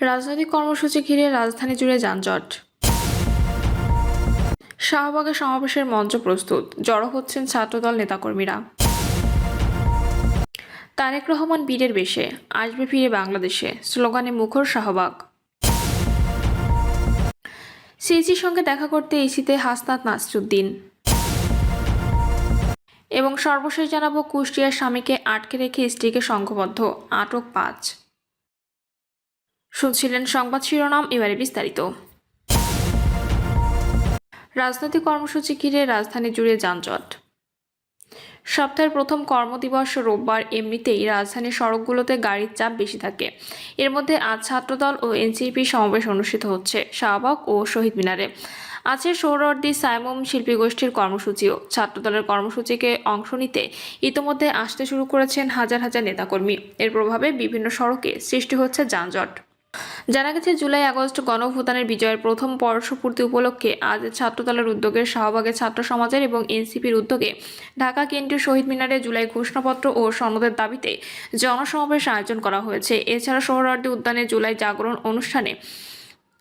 রাজনৈতিক কর্মসূচি ঘিরে রাজধানী জুড়ে যানজট। শাহবাগে সমাবেশের মঞ্চ প্রস্তুত, জড়ো হচ্ছেন ছাত্রদল নেতাকর্মীরা। তারেক রহমান বীরের বেশে, আসবে ফিরে বাংলাদেশে, স্লোগানে মুখর শাহবাগ। সিইসির সঙ্গে দেখা করতে ইসিতে হাসনাত নাসিরুদ্দিন। এবং সর্বশেষ জানাবো, কুষ্টিয়ার স্বামীকে আটকে রেখে স্ত্রীকে সংঘবদ্ধ, আটক 5। শুনছিলেন সংবাদ শিরোনাম, এবারে বিস্তারিত। রাজনৈতিক কর্মসূচি ঘিরে রাজধানী জুড়ে যানজট। সপ্তাহের প্রথম কর্মদিবস রোববার এমনিতেই রাজধানীর সড়কগুলোতে গাড়ির চাপ বেশি থাকে। এর মধ্যে আজ ছাত্রদল ও এনসিপি সমাবেশ অনুষ্ঠিত হচ্ছে শাহবাগ ও শহীদ মিনারে। আছে সোহরাওয়ার্দী সাইমুম শিল্পী গোষ্ঠীর কর্মসূচিও। ছাত্রদলের কর্মসূচিকে অংশ নিতে ইতোমধ্যে আসতে শুরু করেছেন হাজার হাজার নেতাকর্মী। এর প্রভাবে বিভিন্ন সড়কে সৃষ্টি হচ্ছে যানজট। জানা গেছে, জুলাই আগস্ট গণঅভ্যুত্থানের বিজয়ের প্রথম বর্ষপূর্তি উপলক্ষে আজ ছাত্রদলের উদ্যোগে শাহবাগে ছাত্র সমাজের এবং এনসিপির উদ্যোগে ঢাকা কেন্দ্রীয় শহীদ মিনারে জুলাই ঘোষণাপত্র ও সনদের দাবিতে জনসমাবেশ আয়োজন করা হয়েছে। এছাড়া সোহরাওয়ার্দী উদ্যানে জুলাই জাগরণ অনুষ্ঠানে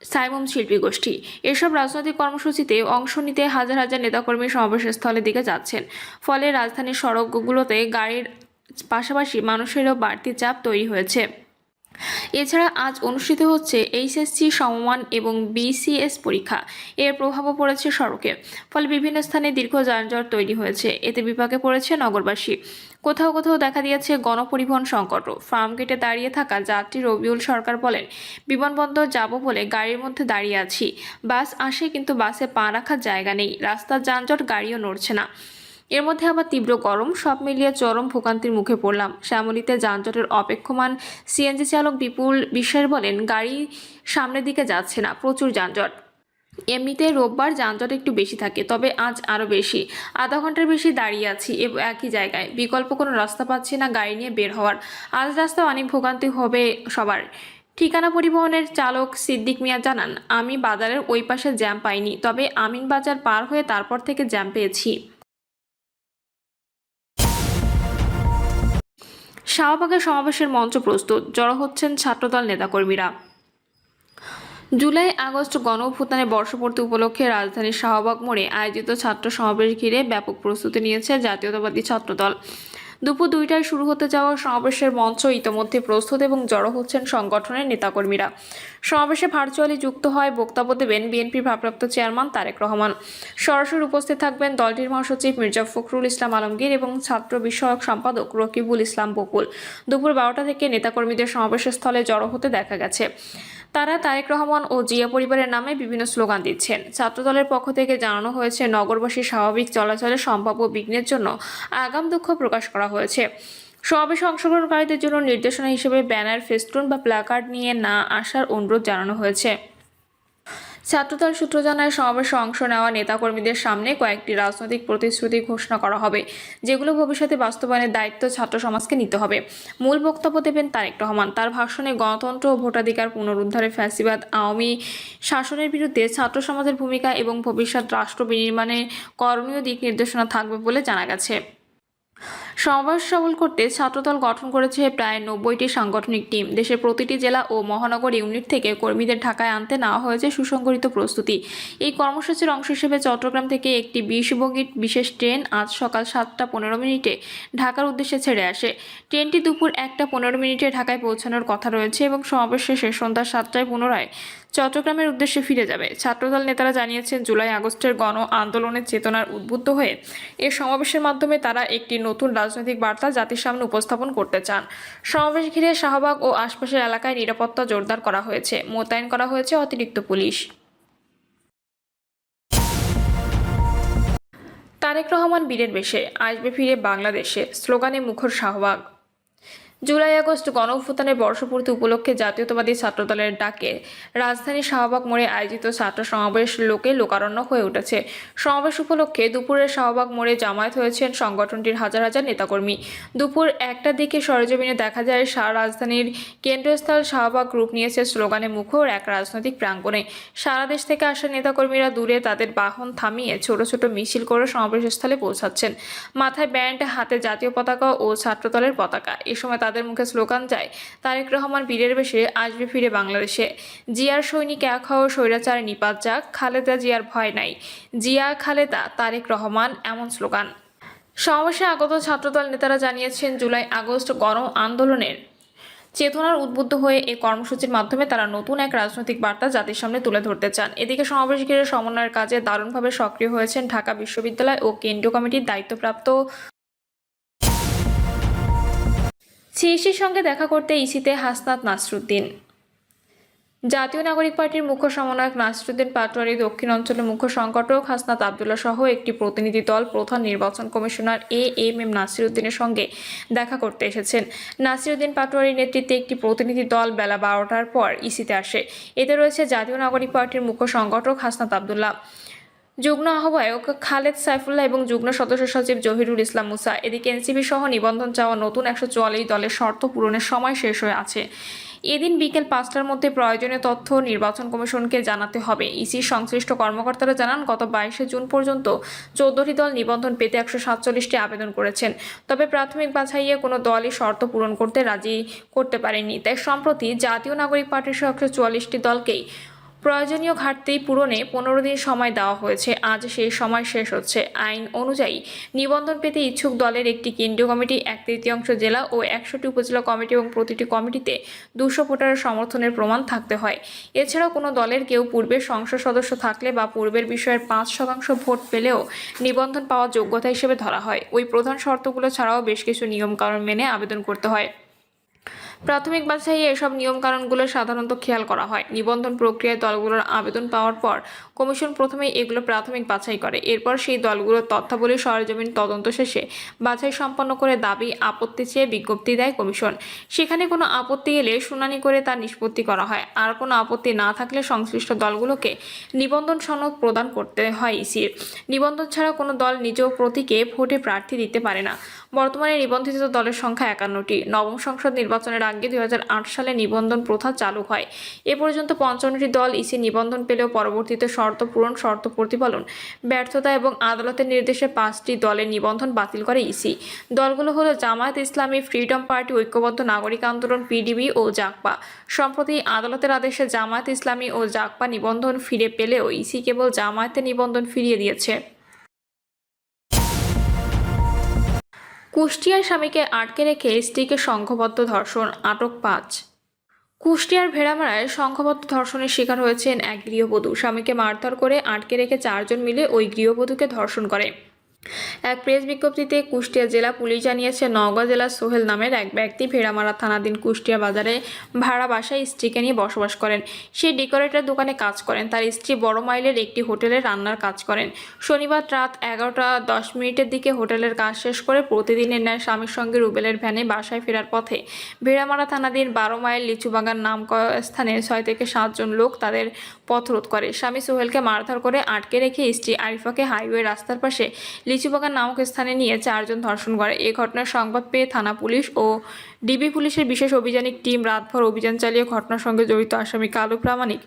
সাইমুম শিল্পী গোষ্ঠী। এসব রাজনৈতিক কর্মসূচিতে অংশ নিতে হাজার হাজার নেতাকর্মী সমাবেশস্থলের দিকে যাচ্ছেন। ফলে রাজধানীর সড়কগুলোতে গাড়ির পাশাপাশি মানুষেরও বাড়তি চাপ তৈরি হয়েছে। এছাড়া আজ অনুষ্ঠিত হচ্ছে এইচএসসি সমমান এবং বিসিএস পরীক্ষা। এর প্রভাবও পড়েছে সড়কে। ফলে বিভিন্ন স্থানে দীর্ঘ যানজট তৈরি হয়েছে। এতে বিপাকে পড়েছে নগরবাসী। কোথাও কোথাও দেখা দিয়েছে গণপরিবহন সংকটও। ফার্মগেটে দাঁড়িয়ে থাকা যাত্রী রবিউল সরকার বলেন, বিমানবন্দর যাব বলে গাড়ির মধ্যে দাঁড়িয়ে আছি, বাস আসে কিন্তু বাসে পা রাখার জায়গা নেই, রাস্তার যানজট, গাড়িও নড়ছে না। এর মধ্যে আবার তীব্র গরম, সব মিলিয়ে চরম ভোগান্তির মুখে পড়লাম। শ্যামলীতে যানজটের অপেক্ষমান সিএনজি চালক বিপুল বিশ্বাস বলেন, গাড়ি সামনের দিকে যাচ্ছে না, প্রচুর যানজট। এমনিতে রোববার যানজট একটু বেশি থাকে, তবে আজ আরও বেশি। আধা ঘন্টার বেশি দাঁড়িয়ে আছি একই জায়গায়, বিকল্প কোনো রাস্তা পাচ্ছি না গাড়ি নিয়ে বের হওয়ার। আজ রাস্তায় অনেক ভোগান্তি হবে সবার। ঠিকানা পরিবহনের চালক সিদ্দিক মিয়া জানান, আমি বাজারের ওই পাশে জ্যাম পাইনি, তবে আমিন বাজার পার হয়ে তারপর থেকে জ্যাম পেয়েছি। শাহবাগে সমাবেশের মঞ্চ প্রস্তুত, জড়ো হচ্ছেন ছাত্রদল নেতাকর্মীরা। জুলাই আগস্ট গণঅভ্যুত্থানের বর্ষপূর্তি উপলক্ষে রাজধানীর শাহবাগ মোড়ে আয়োজিত ছাত্র সমাবেশ ঘিরে ব্যাপক প্রস্তুতি নিয়েছে জাতীয়তাবাদী ছাত্রদল। দুপুর 2টায় শুরু হতে যাওয়া সমাবেশের মঞ্চ ইতোমধ্যে প্রস্তুত এবং জড়ো হচ্ছেন সংগঠনের নেতাকর্মীরা। সমাবেশে ভার্চুয়ালি যুক্ত হয় বক্তব্য দেবেন বিএনপির ভারপ্রাপ্ত চেয়ারম্যান তারেক রহমান। সরাসরি উপস্থিত থাকবেন দলটির মহাসচিব মির্জা ফখরুল ইসলাম আলমগীর এবং ছাত্র বিষয়ক সম্পাদক রকিবুল ইসলাম বকুল। দুপুর 12টা থেকে নেতাকর্মীদের সমাবেশের স্থলে জড়ো হতে দেখা গেছে। তারা তারেক রহমান ও জিয়া পরিবারের নামে বিভিন্ন স্লোগান দিচ্ছেন। ছাত্রদলের পক্ষ থেকে জানানো হয়েছে, নগরবাসীর স্বাভাবিক চলাচলে সম্ভাব্য বিঘ্নের জন্য আগাম দুঃখ প্রকাশ করা হয়েছে। সমাবেশে অংশগ্রহণকারীদের জন্য নির্দেশনা হিসেবে ব্যানার, ফেস্টুন বা প্ল্যাকার্ড নিয়ে না আসার অনুরোধ জানানো হয়েছে। ছাত্রদল সূত্র জানায়, সমাবেশে অংশ নেওয়া নেতাকর্মীদের সামনে কয়েকটি রাজনৈতিক প্রতিশ্রুতি ঘোষণা করা হবে, যেগুলো ভবিষ্যতে বাস্তবায়নের দায়িত্ব ছাত্র সমাজকে নিতে হবে। মূল বক্তব্য দেবেন তারেক রহমান। তার ভাষণে গণতন্ত্র ও ভোটাধিকার পুনরুদ্ধারে ফ্যাসিবাদ আওয়ামী শাসনের বিরুদ্ধে ছাত্র সমাজের ভূমিকা এবং ভবিষ্যৎ রাষ্ট্র বিনির্মাণে করণীয় দিক নির্দেশনা থাকবে বলে জানা গেছে। সমাবেশ সফল করতে ছাত্রদল গঠন করেছে প্রায় 90টি সাংগঠনিক টিম। দেশের প্রতিটি জেলা ও মহানগর ইউনিট থেকে কর্মীদের ঢাকায় আনতে নেওয়া হয়েছে সুসংগঠিত প্রস্তুতি। এই কর্মসূচির অংশ হিসেবে চট্টগ্রাম থেকে একটি 20 বগির বিশেষ ট্রেন আজ সকাল 7টা15 ঢাকার উদ্দেশ্যে ছেড়ে আসে। ট্রেনটি দুপুর 1টা15 ঢাকায় পৌঁছানোর কথা রয়েছে এবং সমাবেশ শেষে সন্ধ্যা 7টায় পুনরায় চট্টগ্রামের উদ্দেশ্যে ফিরে যাবে। ছাত্রদল নেতারা জানিয়েছেন, জুলাই আগস্টের গণ আন্দোলনের চেতনার উদ্বুদ্ধ হয়ে এ সমাবেশের মাধ্যমে তারা একটি নতুন রাজনৈতিক বার্তা জাতির সামনে উপস্থাপন করতে চান। সমাবেশ ঘিরে শাহবাগ ও আশপাশের এলাকায় নিরাপত্তা জোরদার করা হয়েছে, মোতায়েন করা হয়েছে অতিরিক্ত পুলিশ। তারেক রহমান বীরের বেশে, আসবে ফিরে বাংলাদেশে, স্লোগানে মুখর শাহবাগ। জুলাই আগস্ট গণঅভ্যুত্থানের বর্ষপূর্তি উপলক্ষে জাতীয়তাবাদী ছাত্রদলের ডাকে রাজধানীর শাহবাগ মোড়ে আয়োজিত ছাত্র সমাবেশ লোকে লোকারণ্য হয়ে উঠেছে। সমাবেশ উপলক্ষে দুপুরে শাহবাগ মোড়ে জামায়াত হয়েছেন সংগঠনটির হাজার হাজার নেতাকর্মী। দুপুর 1টার দিকে সরেজমিনে দেখা যায়, রাজধানীর কেন্দ্রস্থল শাহবাগ রূপ নিয়েছে স্লোগানে মুখর এক রাজনৈতিক প্রাঙ্গণে। সারা দেশ থেকে আসা নেতাকর্মীরা দূরে তাদের বাহন থামিয়ে ছোট ছোট মিছিল করে সমাবেশস্থলে পৌঁছাচ্ছেন। মাথায় ব্যান্ড, হাতে জাতীয় পতাকা ও ছাত্রদলের পতাকা। এ সময় তাদের মুখে স্লোগান যায়, তারেক রহমান বীরের বেশে আসবে ফিরে বাংলাদেশে, জিয়ার সৈনিক এক হও, স্বৈরাচার নিপাত যাক, খালেদা জিয়ার ভয় নাই, জিয়া খালেদা তারেক রহমান, এমন স্লোগান। সমাবেশে আগত ছাত্রদল নেতারা জানিয়েছেন, জুলাই আগস্ট গণ আন্দোলনের চেতনার উদ্বুদ্ধ হয়ে এই কর্মসূচির মাধ্যমে তারা নতুন এক রাজনৈতিক বার্তা জাতির সামনে তুলে ধরতে চান। এদিকে সমাবেশ ঘিরে সমন্বয়ের কাজে দারুণভাবে সক্রিয় হয়েছেন ঢাকা বিশ্ববিদ্যালয় ও কেন্দ্রীয় কমিটির দায়িত্বপ্রাপ্ত। সিইসির সঙ্গে দেখা করতে ইসিতে হাসনাত নাসিরুদ্দিন। জাতীয় নাগরিক পার্টির মুখ্য সমন্বয়ক নাসিরুদ্দিন পাটোয়ারি, দক্ষিণ অঞ্চলের মুখ্য সংগঠক হাসনাত আবদুল্লাহ সহ একটি প্রতিনিধি দল প্রধান নির্বাচন কমিশনার এএমএম নাসিরুদ্দিনের সঙ্গে দেখা করতে এসেছেন। নাসিরুদ্দিন পাটোয়ারির নেতৃত্বে একটি প্রতিনিধি দল বেলা 12টার পর ইসিতে আসে। এতে রয়েছে জাতীয় নাগরিক পার্টির মুখ্য সংগঠক হাসনাত আবদুল্লাহ, যুগ্ম আহ্বায়ক খালেদ সাইফুল্লাহ এবং যুগ্ম সদস্য সচিব জহিরুল ইসলাম মুসা। এদিকে এনসিপি সহ নিবন্ধন চাওয়া নতুন 144 দলের শর্ত পূরণের সময় শেষ হয়ে আছে। এদিন বিকেল 5টার মধ্যে প্রয়োজনীয় তথ্য নির্বাচন কমিশনকে জানাতে হবে। ইসির সংশ্লিষ্ট কর্মকর্তারা জানান, গত 22শে জুন পর্যন্ত 14টি দল নিবন্ধন পেতে 147টি আবেদন করেছেন। তবে প্রাথমিক বাছাইয়ে কোনো দলই শর্ত পূরণ করতে রাজি করতে পারেনি। তাই সম্প্রতি জাতীয় নাগরিক পার্টির সহ 144টি দলকেই প্রয়োজনীয় ঘাটতি পূরণে 15 দিন সময় দেওয়া হয়েছে। আজ সেই সময় শেষ হচ্ছে। আইন অনুযায়ী নিবন্ধন পেতে ইচ্ছুক দলের একটি কেন্দ্রীয় কমিটি, 1/3 জেলা ও 100টি উপজেলা কমিটি এবং প্রতিটি কমিটিতে 200 ভোটারের সমর্থনের প্রমাণ থাকতে হয়। এছাড়াও কোনো দলের কেউ পূর্বের সংসদ সদস্য থাকলে বা পূর্বের বিষয়ের 5% ভোট পেলেও নিবন্ধন পাওয়ার যোগ্যতা হিসেবে ধরা হয়। ওই প্রধান শর্তগুলো ছাড়াও বেশ কিছু নিয়মকানুন মেনে আবেদন করতে হয়। প্রাথমিক বাছাইয়ে এসব নিয়মকানুনগুলো সাধারণত খেয়াল করা হয়। নিবন্ধন প্রক্রিয়ায় দলগুলোর আবেদন পাওয়ার পর কমিশন প্রথমেই এগুলো প্রাথমিক বাছাই করে। এরপর সেই দলগুলোর তথ্যাবলী সরেজমিন তদন্ত শেষে বাছাই সম্পন্ন করে দাবি আপত্তি চেয়ে বিজ্ঞপ্তি দেয় কমিশন। সেখানে কোনো আপত্তি এলে শুনানি করে তার নিষ্পত্তি করা হয়। আর কোনো আপত্তি না থাকলে সংশ্লিষ্ট দলগুলোকে নিবন্ধন সনদ প্রদান করতে হয় ইসির। নিবন্ধন ছাড়া কোনো দল নিজ প্রতীকে ভোটে প্রার্থী দিতে পারে না। বর্তমানে নিবন্ধিত দলের সংখ্যা 51টি। নবম সংসদ নির্বাচনের আগে 2008 সালে নিবন্ধন প্রথা চালু হয়। এ পর্যন্ত 55টি দল ইসি নিবন্ধন পেলেও পরবর্তীতে শর্ত পূরণ, শর্ত প্রতিপালন, ব্যর্থতা এবং আদালতের নির্দেশে 5টি দলের নিবন্ধন বাতিল করে ইসি। দলগুলো হলো জামায়াত ইসলামী, ফ্রিডম পার্টি, ঐক্যবদ্ধ নাগরিক আন্দোলন, পিডিবি ও জাগপা। সম্প্রতি আদালতের আদেশে জামায়াত ইসলামী ও জাগপা নিবন্ধন ফিরে পেলেও ইসি কেবল জামায়াতের নিবন্ধন ফিরিয়ে দিয়েছে। কুষ্টিয়ার স্বামীকে আটকে রেখে স্ত্রীকে সংঘবদ্ধ ধর্ষণ, আটক 5। কুষ্টিয়ার ভেড়ামারায় সংঘবদ্ধ ধর্ষণের শিকার হয়েছেন এক গৃহবধূ। স্বামীকে মারধর করে আটকে রেখে 4 জন মিলে ওই গৃহবধূকে ধর্ষণ করে। এক প্রেস বিজ্ঞপ্তিতে কুষ্টিয়া জেলা পুলিশ জানিয়েছে, নওগাঁ জেলার সোহেল নামের এক ব্যক্তি ভেড়ামারা থানাধীন কুষ্টিয়া বাজারে ভাড়া বাসায় স্ত্রীকে নিয়ে বসবাস করেন। সে ডেকোরেটর দোকানে কাজ করেন। তার স্ত্রী বড় মাইলের একটি হোটেলে রান্নার কাজ করেন। শনিবার রাত 11টা10 দিকে হোটেলের কাজ শেষ করে প্রতিদিনের ন্যায় স্বামীর সঙ্গে রুবেলের ভ্যানে বাসায় ফেরার পথে ভেড়ামারা থানাধীন 12 মাইল লিচুবাগান নাম স্থানে 6 থেকে 7 জন লোক তাদের পথরোধ করে। স্বামী সোহেলকে মারধর করে আটকে রেখে স্ত্রী আরিফাকে হাইওয়ে রাস্তার পাশে লিচুবাগান নামক স্থানে নিয়ে 4 জন ধর্ষণ করে। এ ঘটনার সংবাদ পেয়ে থানা পুলিশ ও ডিবি পুলিশের বিশেষ অভিযানিক টিম রাতভর অভিযান চালিয়ে ঘটনার সঙ্গে জড়িত আসামি কালু প্রামাণিক,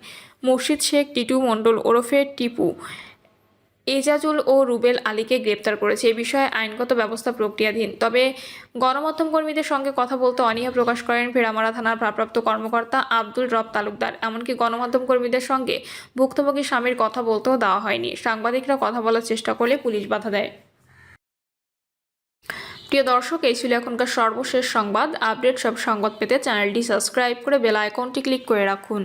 মুর্শিদ শেখ, টিটু মণ্ডল ওরফে টিপু, এজাজুল ও রুবেল আলীকে গ্রেপ্তার করেছে। এ বিষয়ে আইনগত ব্যবস্থা প্রক্রিয়াধীন। তবে গণমাধ্যম কর্মীদের সঙ্গে কথা বলতে অনীহা প্রকাশ করেন ভেড়ামারা থানার ভারপ্রাপ্ত কর্মকর্তা আব্দুল রব তালুকদার। এমনকি গণমাধ্যম কর্মীদের সঙ্গে ভুক্তভোগী স্বামীর কথা বলতেও দেওয়া হয়নি। সাংবাদিকরা কথা বলার চেষ্টা করলে পুলিশ বাধা দেয়। প্রিয় দর্শক, এই ছিল এখনকার সর্বশেষ সংবাদ। আপডেট সব সংবাদ পেতে চ্যানেলটি সাবস্ক্রাইব করে বেল আইকনটি ক্লিক করে রাখুন।